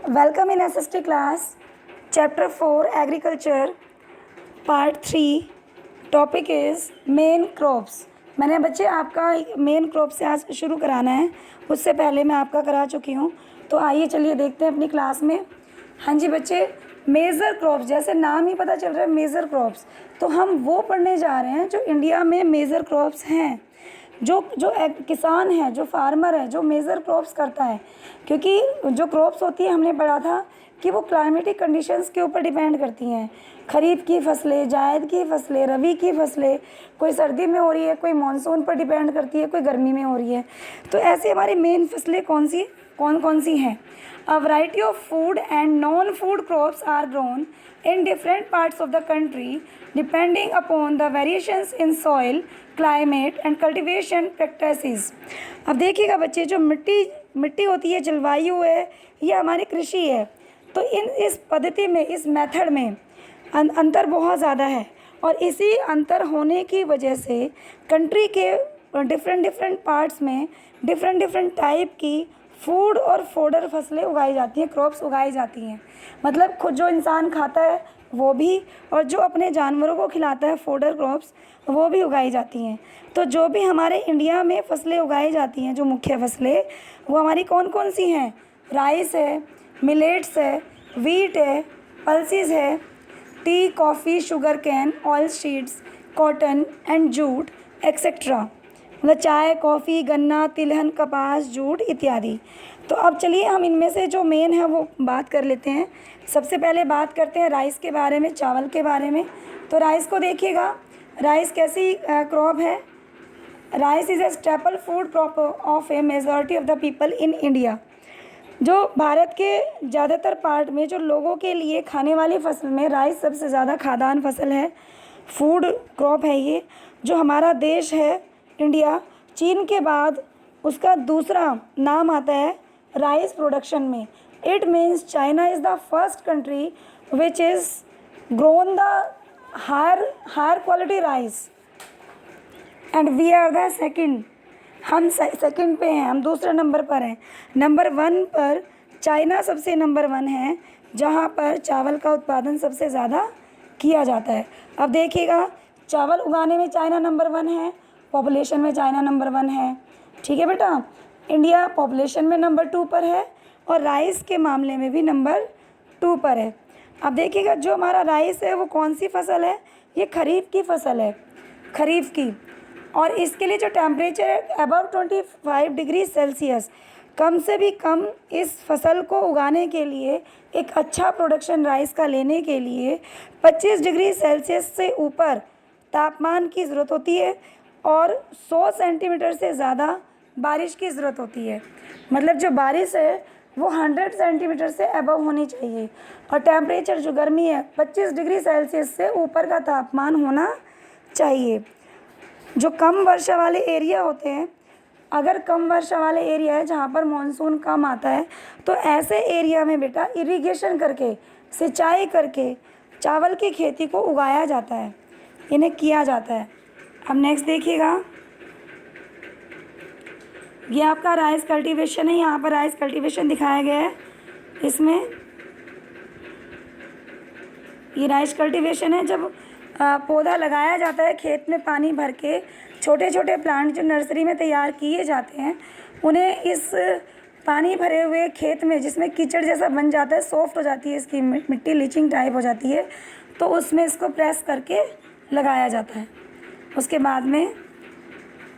Welcome in SST class, Chapter 4 Agriculture, Part 3. Topic is main crops. मैंने बच्चे आपका main crop से आज शुरू कराना है, उससे पहले मैं आपका करा चुकी हूँ। तो आइए चलिए देखते हैं अपनी क्लास में। हाँ जी बच्चे, मेजर क्रॉप्स, जैसे नाम ही पता चल रहा है मेजर क्रॉप्स, तो हम वो पढ़ने जा रहे हैं जो इंडिया में मेजर क्रॉप्स हैं, जो किसान है, जो फार्मर है, जो मेजर क्रॉप्स करता है। क्योंकि जो क्रॉप्स होती है हमने पढ़ा था कि वो क्लाइमेटिक कंडीशंस के ऊपर डिपेंड करती हैं। खरीफ की फसलें, जायद की फसलें, रबी की फसलें, कोई सर्दी में हो रही है, कोई मानसून पर डिपेंड करती है, कोई गर्मी में हो रही है। तो ऐसे हमारी मेन फसलें कौन कौन सी हैं? A variety of food and non-food crops are grown in different parts of the country depending upon the variations in soil, climate and cultivation practices. अब देखिएगा बच्चे, जो मिट्टी होती है, जलवायु है, ये हमारी कृषि है। तो इस पद्धति में, इस मेथड में अंतर बहुत ज़्यादा है, और इसी अंतर होने की वजह से कंट्री के डिफरेंट पार्ट्स में डिफरेंट टाइप की फूड और फोडर फसलें उगाई जाती हैं, क्रॉप्स उगाई जाती हैं। मतलब खुद जो इंसान खाता है वो भी, और जो अपने जानवरों को खिलाता है, फोडर क्रॉप्स, वो भी उगाई जाती हैं। तो जो भी हमारे इंडिया में फसलें उगाई जाती हैं, जो मुख्य फसलें, वो हमारी कौन कौन सी हैं? राइस है, मिलेट्स है, वीट है, पल्सेस है, T, coffee, sugar cane, oil seeds, cotton and jute etcetera. मतलब चाय, कॉफ़ी, गन्ना, तिलहन, कपास, जूट इत्यादि। तो अब चलिए हम इनमें से जो मेन है वो बात कर लेते हैं। सबसे पहले बात करते हैं राइस के बारे में, चावल के बारे में। तो राइस को देखिएगा, राइस कैसी क्रॉप है? Rice is a staple food crop of A majority of the people in India. जो भारत के ज़्यादातर पार्ट में जो लोगों के लिए खाने वाली फसल में राइस सबसे ज़्यादा खाद्यान्न फसल है, फूड क्रॉप है ये। जो हमारा देश है इंडिया, चीन के बाद उसका दूसरा नाम आता है राइस प्रोडक्शन में। It means China is the first country which is grown the higher quality rice and we are the second. हम सेकंड पे हैं, हम दूसरे नंबर पर हैं। नंबर 1 पर चाइना सबसे नंबर 1 है, जहाँ पर चावल का उत्पादन सबसे ज़्यादा किया जाता है। अब देखिएगा, चावल उगाने में चाइना नंबर 1 है, पॉपुलेशन में चाइना नंबर 1 है। ठीक है बेटा, इंडिया पॉपुलेशन में नंबर 2 पर है, और राइस के मामले में भी नंबर 2 पर है। अब देखिएगा, जो हमारा राइस है वो कौन सी फसल है? ये खरीफ की फसल है, खरीफ की। और इसके लिए जो टेम्परेचर है अबव 25 डिग्री सेल्सियस, कम से भी कम इस फसल को उगाने के लिए, एक अच्छा प्रोडक्शन राइस का लेने के लिए 25 डिग्री सेल्सियस से ऊपर तापमान की ज़रूरत होती है, और 100 सेंटीमीटर से ज़्यादा बारिश की ज़रूरत होती है। मतलब जो बारिश है वो 100 सेंटीमीटर से अबव होनी चाहिए, और टेम्परेचर जो गर्मी है 25 डिग्री सेल्सियस से ऊपर का तापमान होना चाहिए। जो कम वर्षा वाले एरिया होते हैं, अगर कम वर्षा वाले एरिया है जहाँ पर मानसून कम आता है, तो ऐसे एरिया में बेटा इरिगेशन करके, सिंचाई करके चावल की खेती को उगाया जाता है, इन्हें किया जाता है। अब नेक्स्ट देखिएगा, ये आपका राइस कल्टीवेशन है। यहाँ पर राइस कल्टीवेशन दिखाया गया है। इसमें ये राइस कल्टीवेशन है, जब पौधा लगाया जाता है खेत में पानी भर के। छोटे छोटे प्लांट जो नर्सरी में तैयार किए जाते हैं, उन्हें इस पानी भरे हुए खेत में, जिसमें कीचड़ जैसा बन जाता है, सॉफ्ट हो जाती है इसकी मिट्टी, लीचिंग टाइप हो जाती है, तो उसमें इसको प्रेस करके लगाया जाता है। उसके बाद में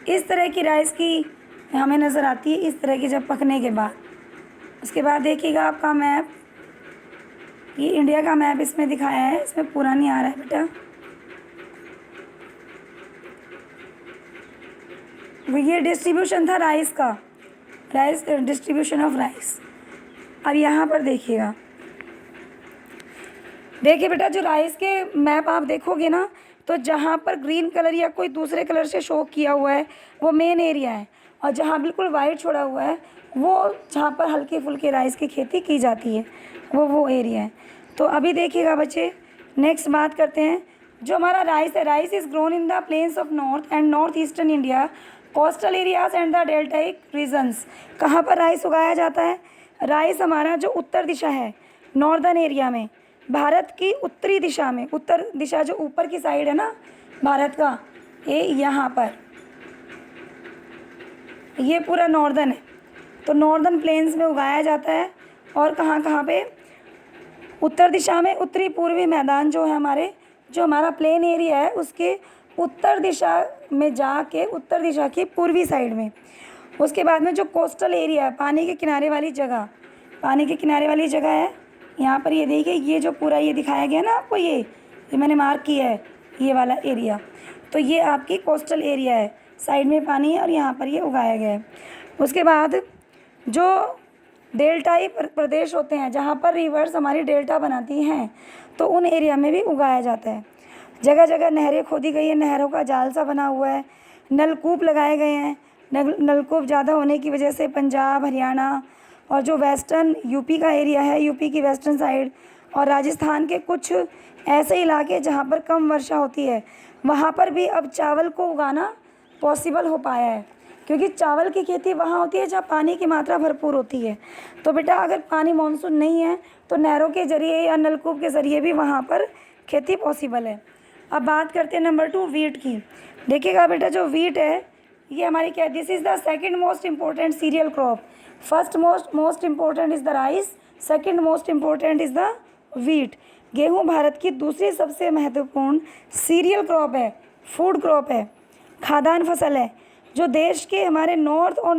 इस तरह की राइस की हमें नज़र आती है, इस तरह की जब पकने के बाद। उसके बाद देखिएगा आपका मैप, ये इंडिया का मैप इसमें दिखाया है, इसमें पूरा नहीं आ रहा है बेटा। ये डिस्ट्रीब्यूशन था राइस का, राइस डिस्ट्रीब्यूशन ऑफ राइस। अब यहाँ पर देखिएगा, देखिए बेटा, जो राइस के मैप आप देखोगे ना, तो जहाँ पर ग्रीन कलर या कोई दूसरे कलर से शो किया हुआ है वो मेन एरिया है, और जहाँ बिल्कुल वाइट छोड़ा हुआ है वो जहाँ पर हल्की फुल्की राइस की खेती की जाती है, वो एरिया है। तो अभी देखिएगा बच्चे, नेक्स्ट बात करते हैं। जो हमारा राइस है, rice is grown in the plains of north and north eastern India, coastal areas and the deltaic regions. कहाँ पर राइस उगाया जाता है? राइस हमारा जो उत्तर दिशा है, नॉर्दर्न एरिया में, भारत की उत्तरी दिशा में, उत्तर दिशा जो ऊपर की साइड है ना भारत का, ये यहाँ पर, ये पूरा नॉर्दर्न है। तो नॉर्दर्न प्लेन्स में उगाया जाता है। और कहाँ कहाँ पे? उत्तर दिशा में, उत्तरी पूर्वी मैदान जो है हमारे, जो हमारा प्लेन एरिया है उसके उत्तर दिशा में जाके, उत्तर दिशा की पूर्वी साइड में। उसके बाद में जो कोस्टल एरिया है, पानी के किनारे वाली जगह, पानी के किनारे वाली जगह है यहाँ पर, ये देखिए ये जो पूरा ये दिखाया गया ना आपको, ये मैंने मार्क किया है, ये वाला एरिया, तो ये आपकी कोस्टल एरिया है, साइड में पानी है और यहाँ पर ये उगाया गया है। उसके बाद जो डेल्टाई प्रदेश होते हैं, जहाँ पर रिवर्स हमारी डेल्टा बनाती हैं, तो उन एरिया में भी उगाया जाता है। जगह जगह नहरें खोदी गई हैं, नहरों का जाल सा बना हुआ है, नलकूप लगाए गए हैं। नलकूप ज़्यादा होने की वजह से पंजाब, हरियाणा और जो वेस्टर्न यूपी का एरिया है, यूपी की वेस्टर्न साइड और राजस्थान के कुछ ऐसे इलाके जहाँ पर कम वर्षा होती है, वहाँ पर भी अब चावल को उगाना पॉसिबल हो पाया है, क्योंकि चावल की खेती वहाँ होती है जहाँ पानी की मात्रा भरपूर होती है। तो बेटा अगर पानी मानसून नहीं है तो नहरों के ज़रिए या नलकूप के ज़रिए भी वहाँ पर खेती पॉसिबल है। अब बात करते हैं नंबर 2 वीट की। देखिएगा बेटा, जो वीट है ये हमारी क्या है, this is the second most important cereal crop. First most important is the rice, second most important is the wheat. गेहूँ भारत की दूसरी सबसे महत्वपूर्ण सीरियल क्रॉप है, फूड क्रॉप है, खाद्यान्न फसल है, जो देश के हमारे नॉर्थ और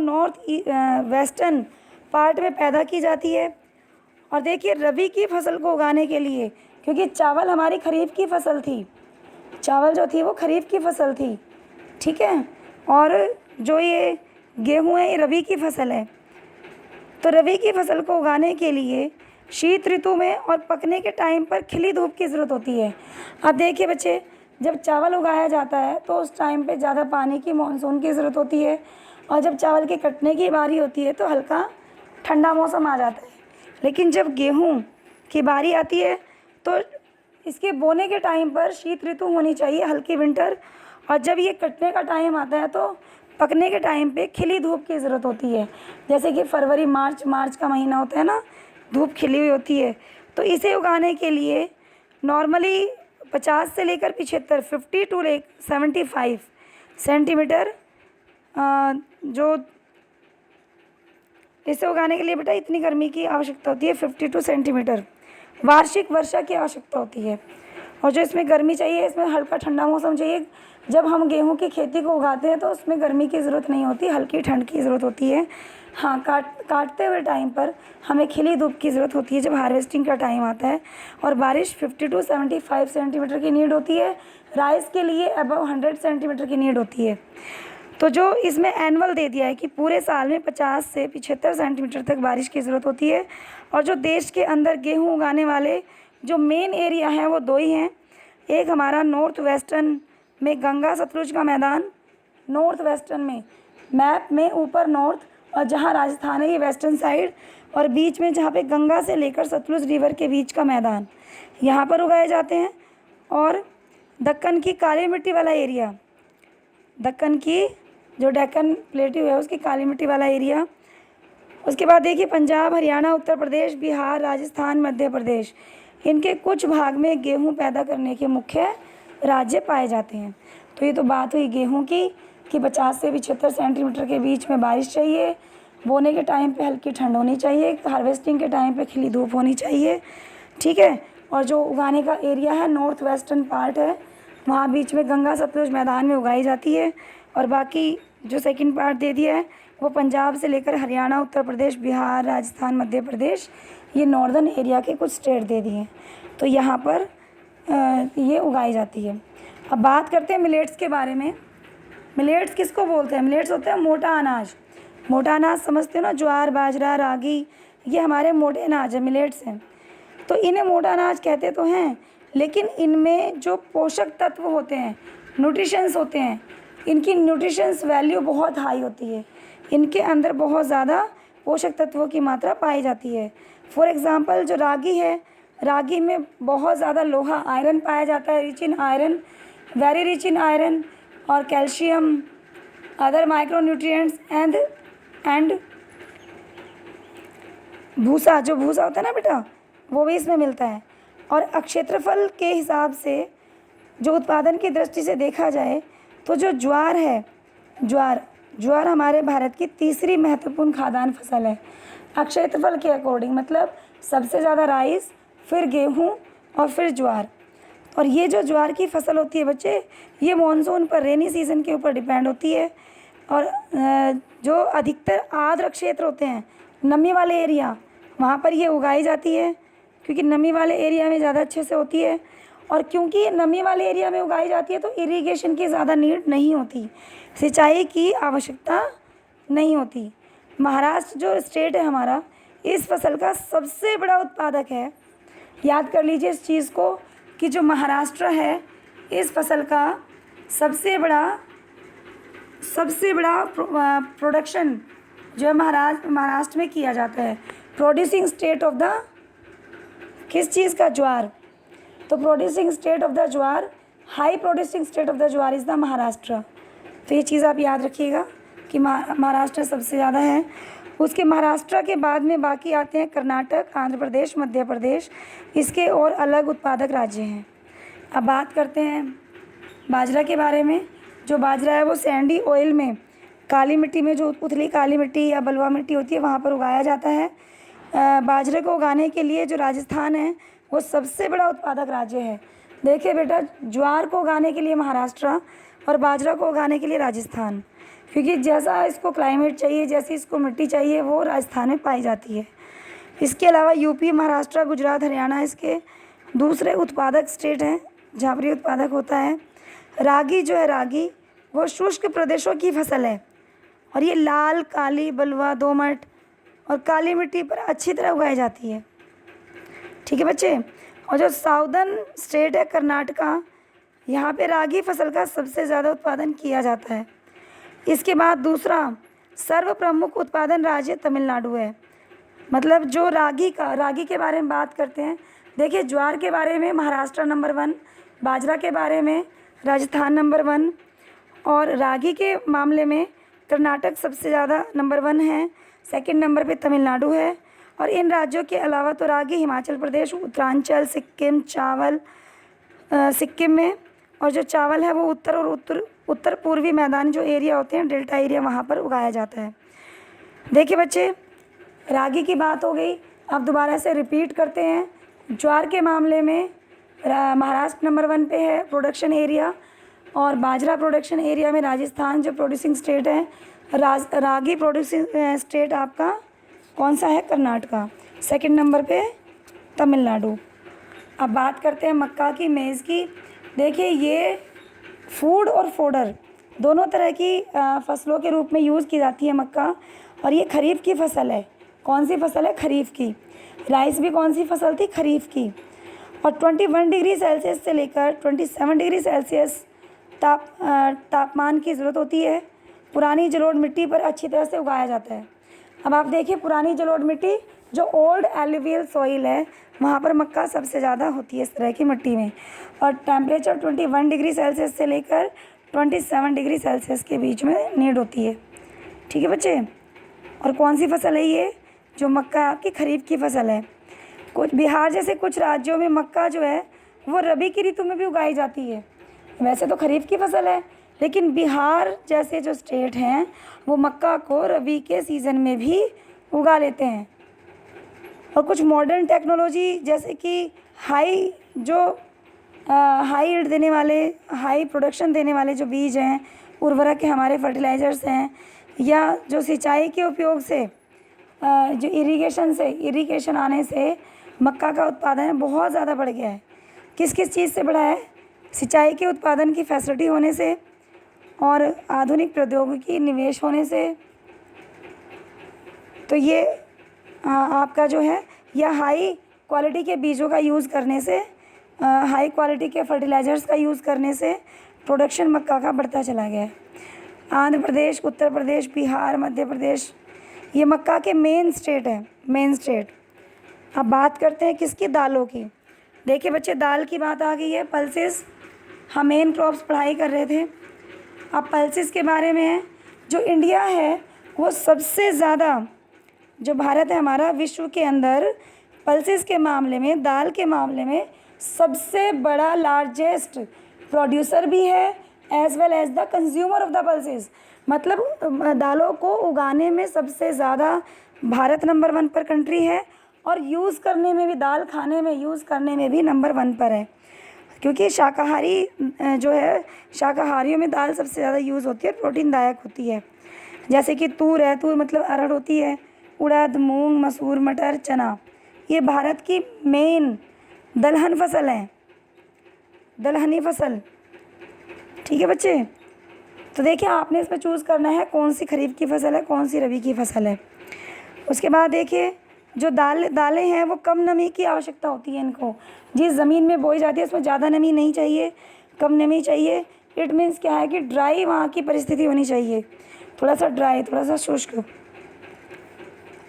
वेस्टर्न पार्ट में पैदा की जाती है। और देखिए रबी की फसल को उगाने के लिए, क्योंकि चावल हमारी खरीफ की फसल थी, चावल जो थी वो खरीफ की फसल थी, ठीक है, और जो ये गेहूँ है ये रबी की फसल है। तो रबी की फसल को उगाने के लिए शीत ऋतु में और पकने के टाइम पर खिली धूप की ज़रूरत होती है। अब देखिए बच्चे, जब चावल उगाया जाता है तो उस टाइम पे ज़्यादा पानी की मानसून की ज़रूरत होती है, और जब चावल के कटने की बारी होती है तो हल्का ठंडा मौसम आ जाता है। लेकिन जब गेहूँ की बारी आती है तो इसके बोने के टाइम पर शीत ऋतु होनी चाहिए, हल्की विंटर, और जब ये कटने का टाइम आता है तो पकने के टाइम पे खिली धूप की ज़रूरत होती है। जैसे कि फरवरी मार्च का महीना होता है ना, धूप खिली हुई होती है। तो इसे उगाने के लिए नॉर्मली 50 से लेकर 75, 50 टू 75 सेंटीमीटर, जो इसे उगाने के लिए बेटा इतनी गर्मी की आवश्यकता होती है, 52 सेंटीमीटर वार्षिक वर्षा की आवश्यकता होती है। और जो इसमें गर्मी चाहिए, इसमें हल्का ठंडा मौसम चाहिए। जब हम गेहूं की खेती को उगाते हैं तो उसमें गर्मी की ज़रूरत नहीं होती, हल्की ठंड की ज़रूरत होती है। हाँ, काटते हुए टाइम पर हमें खिली धूप की ज़रूरत होती है जब हार्वेस्टिंग का टाइम आता है। और बारिश 50 टू 75 सेंटीमीटर की नीड होती है। राइस के लिए अबव 100 सेंटीमीटर की नीड होती है। तो जो इसमें एनुअल दे दिया है कि पूरे साल में 50 से 75 सेंटीमीटर तक बारिश की ज़रूरत होती है। और जो देश के अंदर गेहूँ उगाने वाले जो मेन एरिया हैं वो 2 ही हैं। एक हमारा नॉर्थ वेस्टर्न में गंगा सतलुज का मैदान, नॉर्थ वेस्टर्न में मैप में ऊपर नॉर्थ, और जहाँ राजस्थान है ये वेस्टर्न साइड, और बीच में जहाँ पे गंगा से लेकर सतलुज रिवर के बीच का मैदान, यहाँ पर उगाए जाते हैं। और दक्कन की काली मिट्टी वाला एरिया, दक्कन की जो डेक्कन प्लेट्यू है उसकी काली मिट्टी वाला एरिया। उसके बाद देखिए पंजाब, हरियाणा, उत्तर प्रदेश, बिहार, राजस्थान, मध्य प्रदेश, इनके कुछ भाग में गेहूं पैदा करने के मुख्य राज्य पाए जाते हैं। तो ये तो बात हुई गेहूं की कि 50 से 75 सेंटीमीटर के बीच में बारिश चाहिए, बोने के टाइम पे हल्की ठंड होनी चाहिए, हार्वेस्टिंग के टाइम पे खिली धूप होनी चाहिए, ठीक है। और जो उगाने का एरिया है नॉर्थ वेस्टर्न पार्ट है, वहाँ बीच में गंगा सतलुज मैदान में उगाई जाती है। और बाकी जो सेकंड पार्ट दे दिया है वो पंजाब से लेकर हरियाणा, उत्तर प्रदेश, बिहार, राजस्थान, मध्य प्रदेश, ये नॉर्दर्न एरिया के कुछ स्टेट दे दिए हैं। तो यहाँ पर ये उगाई जाती है। अब बात करते हैं मिलेट्स के बारे में। मिलेट्स किसको बोलते हैं? मिलेट्स होते हैं मोटा अनाज। मोटा अनाज समझते हो ना, ज्वार, बाजरा, रागी, ये हमारे मोटे अनाज है, मिलेट्स हैं। तो इन्हें मोटा अनाज कहते तो हैं, लेकिन इनमें जो पोषक तत्व होते हैं, न्यूट्रिशंस होते हैं, इनकी न्यूट्रिशंस वैल्यू बहुत हाई होती है। इनके अंदर बहुत ज़्यादा पोषक तत्वों की मात्रा पाई जाती है। फॉर एग्ज़ाम्पल जो रागी है, रागी में बहुत ज़्यादा लोहा, आयरन पाया जाता है, rich in iron, very rich in iron, और calcium, other micronutrients and भूसा, जो भूसा होता है ना बेटा, वो भी इसमें मिलता है। और क्षेत्रफल के हिसाब से जो उत्पादन की दृष्टि से देखा जाए तो जो ज्वार है, ज्वार हमारे भारत की तीसरी महत्वपूर्ण खाद्यान्न फसल है क्षेत्रफल के अकॉर्डिंग, मतलब सबसे ज़्यादा राइस, फिर गेहूँ और फिर ज्वार। और ये जो ज्वार की फसल होती है बच्चे, ये मॉनसून पर, रेनी सीज़न के ऊपर डिपेंड होती है। और जो अधिकतर आर्द्र क्षेत्र होते हैं, नमी वाले एरिया, वहाँ पर ये उगाई जाती है, क्योंकि नमी वाले एरिया में ज़्यादा अच्छे से होती है। और क्योंकि नमी वाले एरिया में उगाई जाती है तो इरिगेशन की ज़्यादा नीड नहीं होती, सिंचाई की आवश्यकता नहीं होती। महाराष्ट्र जो स्टेट है हमारा, इस फसल का सबसे बड़ा उत्पादक है। याद कर लीजिए इस चीज़ को कि जो महाराष्ट्र है, इस फसल का सबसे बड़ा प्रोडक्शन जो है महाराष्ट्र में किया जाता है। प्रोड्यूसिंग स्टेट ऑफ द किस चीज़ का? ज्वार। तो producing state of the jowar, high producing state of the jowar is the Maharashtra. तो ये चीज़ आप याद रखिएगा कि महाराष्ट्र सबसे ज़्यादा है। उसके महाराष्ट्र के बाद में बाकी आते हैं कर्नाटक, आंध्र प्रदेश, मध्य प्रदेश, इसके और अलग उत्पादक राज्य हैं। अब बात करते हैं बाजरा के बारे में। जो बाजरा है वो सैंडी ऑयल में, काली मिट्टी में, जो उथली काली मिट्टी या बलुआ मिट्टी होती है वहाँ पर उगाया जाता है। बाजरे को उगाने के लिए जो राजस्थान है वो सबसे बड़ा उत्पादक राज्य है। देखिए बेटा, ज्वार को उगाने के लिए महाराष्ट्र और बाजरा को उगाने के लिए राजस्थान, क्योंकि जैसा इसको क्लाइमेट चाहिए, जैसी इसको मिट्टी चाहिए, वो राजस्थान में पाई जाती है। इसके अलावा यूपी, महाराष्ट्र, गुजरात, हरियाणा इसके दूसरे उत्पादक स्टेट हैं जहाँ पर ये उत्पादक होता है। रागी जो है, रागी वो शुष्क प्रदेशों की फसल है और ये लाल, काली, बलुआ, दोमट और काली मिट्टी पर अच्छी तरह उगाई जाती है। ठीक है बच्चे। और जो साउदर्न स्टेट है कर्नाटका, यहाँ पे रागी फसल का सबसे ज़्यादा उत्पादन किया जाता है। इसके बाद दूसरा सर्व प्रमुख उत्पादन राज्य तमिलनाडु है। मतलब जो रागी के बारे में बात करते हैं, देखिए ज्वार के बारे में महाराष्ट्र नंबर 1, बाजरा के बारे में राजस्थान नंबर 1 और रागी के मामले में कर्नाटक सबसे ज़्यादा नंबर 1 है, सेकंड नंबर पे तमिलनाडु है। और इन राज्यों के अलावा तो रागी हिमाचल प्रदेश, उत्तरांचल, सिक्किम, सिक्किम में, और जो चावल है वो उत्तर और उत्तर पूर्वी मैदानी जो एरिया होते हैं, डेल्टा एरिया, वहाँ पर उगाया जाता है। देखिए बच्चे, रागी की बात हो गई, अब दोबारा से रिपीट करते हैं। ज्वार के मामले में महाराष्ट्र नंबर 1 पे है प्रोडक्शन एरिया, और बाजरा प्रोडक्शन एरिया में राजस्थान जो प्रोड्यूसिंग स्टेट है। रागी प्रोड्यूसिंग स्टेट आपका कौन सा है? कर्नाटका। सेकंड नंबर पे तमिलनाडु। अब बात करते हैं मक्का की, मेज़ की। देखिए ये फूड और फोडर दोनों तरह की फसलों के रूप में यूज़ की जाती है मक्का, और ये खरीफ की फसल है। कौन सी फसल है? खरीफ की। राइस भी कौन सी फसल थी? खरीफ की। और 21 डिग्री सेल्सियस से लेकर 27 डिग्री सेल्सियस तापमान की ज़रूरत होती है। पुरानी जलोढ़ मिट्टी पर अच्छी तरह से उगाया जाता है। अब आप देखिए, पुरानी जलोढ़ मिट्टी जो ओल्ड एलुवियल सॉइल है, वहाँ पर मक्का सबसे ज़्यादा होती है इस तरह की मिट्टी में। और टेम्परेचर 21 डिग्री सेल्सियस से लेकर 27 डिग्री सेल्सियस के बीच में नीड होती है। ठीक है बच्चे। और कौन सी फसल है ये? जो मक्का आपकी खरीफ की फसल है। कुछ बिहार जैसे कुछ राज्यों में मक्का जो है वो रबी की ऋतु में भी उगाई जाती है। वैसे तो खरीफ की फसल है, लेकिन बिहार जैसे जो स्टेट हैं वो मक्का को रबी के सीज़न में भी उगा लेते हैं। और कुछ मॉडर्न टेक्नोलॉजी जैसे कि हाई ईल्ड देने वाले, हाई प्रोडक्शन देने वाले जो बीज हैं, उर्वरक हैं, हमारे फर्टिलाइज़र्स हैं, या जो सिंचाई के उपयोग से, जो इरिगेशन आने से मक्का का उत्पादन बहुत ज़्यादा बढ़ गया है। किस किस चीज़ से बढ़ा है? सिंचाई के उत्पादन की फैसिलिटी होने से और आधुनिक प्रौद्योगिकी निवेश होने से। तो ये आपका जो है, या हाई क्वालिटी के बीजों का यूज़ करने से, हाई क्वालिटी के फर्टिलाइज़र्स का यूज़ करने से प्रोडक्शन मक्का का बढ़ता चला गया है। आंध्र प्रदेश, उत्तर प्रदेश, बिहार, मध्य प्रदेश, ये मक्का के मेन स्टेट है, मेन स्टेट। अब बात करते हैं किसकी? दालों की। देखिए बच्चे, दाल की बात आ गई है। पल्सेस, हम मेन क्रॉप्स पढ़ाई कर रहे थे, अब पल्सेस के बारे में है। जो इंडिया है वो सबसे ज़्यादा जो भारत है हमारा विश्व के अंदर पल्सेस के मामले में, दाल के मामले में सबसे बड़ा लार्जेस्ट प्रोड्यूसर भी है as well as the consumer of the pulses. मतलब दालों को उगाने में सबसे ज़्यादा भारत नंबर 1 पर कंट्री है और यूज़ करने में भी, दाल खाने में यूज़ करने में भी नंबर 1 पर है। क्योंकि शाकाहारी जो है, शाकाहारियों में दाल सबसे ज़्यादा यूज़ होती है, प्रोटीनदायक होती है। जैसे कि तूर है, तूर मतलब अरहर होती है, उड़द, मूंग, मसूर, मटर, चना, ये भारत की मेन दलहन फसल है, दलहनी फसल। ठीक है बच्चे, तो देखिए आपने इसमें चूज़ करना है कौन सी खरीफ की फसल है, कौन सी रबी की फसल है। उसके बाद देखिए जो दालें हैं वो कम नमी की आवश्यकता होती है इनको। जिस ज़मीन में बोई जाती है उसमें ज़्यादा नमी नहीं चाहिए, कम नमी चाहिए। इट मीन्स क्या है कि ड्राई वहाँ की परिस्थिति होनी चाहिए, थोड़ा सा ड्राई, थोड़ा सा शुष्क।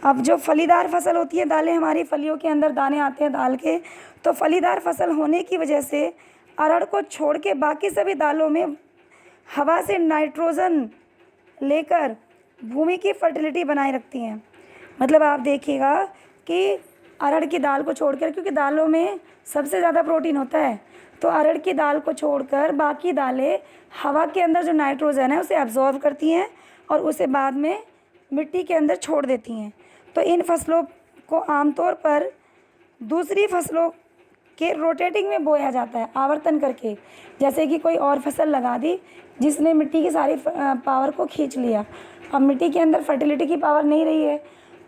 अब जो फलीदार फसल होती है, दालें हमारी फलियों के अंदर दाने आते हैं दाल के, तो फलीदार फसल होने की वजह से अरहर को छोड़ के बाकी सभी दालों में हवा से नाइट्रोजन लेकर भूमि की फर्टिलिटी बनाए रखती हैं। मतलब आप देखिएगा कि अरहर की दाल को छोड़कर, क्योंकि दालों में सबसे ज़्यादा प्रोटीन होता है, तो अरहर की दाल को छोड़कर बाकी दालें हवा के अंदर जो नाइट्रोजन है उसे एब्जॉर्ब करती हैं और उसे बाद में मिट्टी के अंदर छोड़ देती हैं। तो इन फसलों को आमतौर पर दूसरी फसलों के रोटेटिंग में बोया जाता है, आवर्तन करके। जैसे कि कोई और फसल लगा दी जिसने मिट्टी की सारी पावर को खींच लिया, अब मिट्टी के अंदर फर्टिलिटी की पावर नहीं रही है,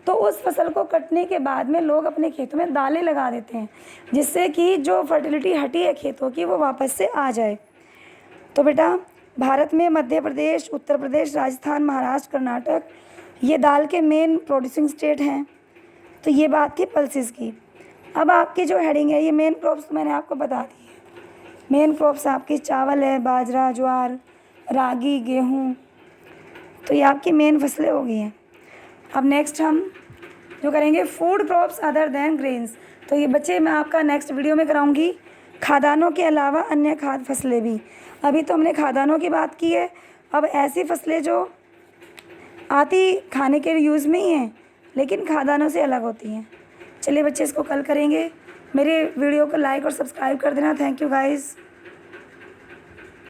तो उस फसल को कटने के बाद में लोग अपने खेतों में दालें लगा देते हैं, जिससे कि जो फर्टिलिटी हटी है खेतों की वो वापस से आ जाए। तो बेटा भारत में मध्य प्रदेश, उत्तर प्रदेश, राजस्थान, महाराष्ट्र, कर्नाटक ये दाल के मेन प्रोड्यूसिंग स्टेट हैं। तो ये बात थी पल्सेस की। अब आपकी जो हेडिंग है, ये मेन क्रॉप्स मैंने आपको बता दी है। मेन क्रॉप्स आपकी चावल है, बाजरा, ज्वार, रागी, गेहूँ, तो ये आपकी मेन फसलें हो गई हैं। अब नेक्स्ट हम जो करेंगे food crops other than grains. तो ये बच्चे मैं आपका नेक्स्ट वीडियो में कराऊंगी खाद्यान्नों के अलावा अन्य खाद्य फसलें भी। अभी तो हमने खाद्यान्नों की बात की है, अब ऐसी फसलें जो आती खाने के यूज़ में ही हैं लेकिन खाद्यान्नों से अलग होती हैं। चलिए बच्चे इसको कल करेंगे। मेरे वीडियो को लाइक और सब्सक्राइब कर देना। Thank you guys.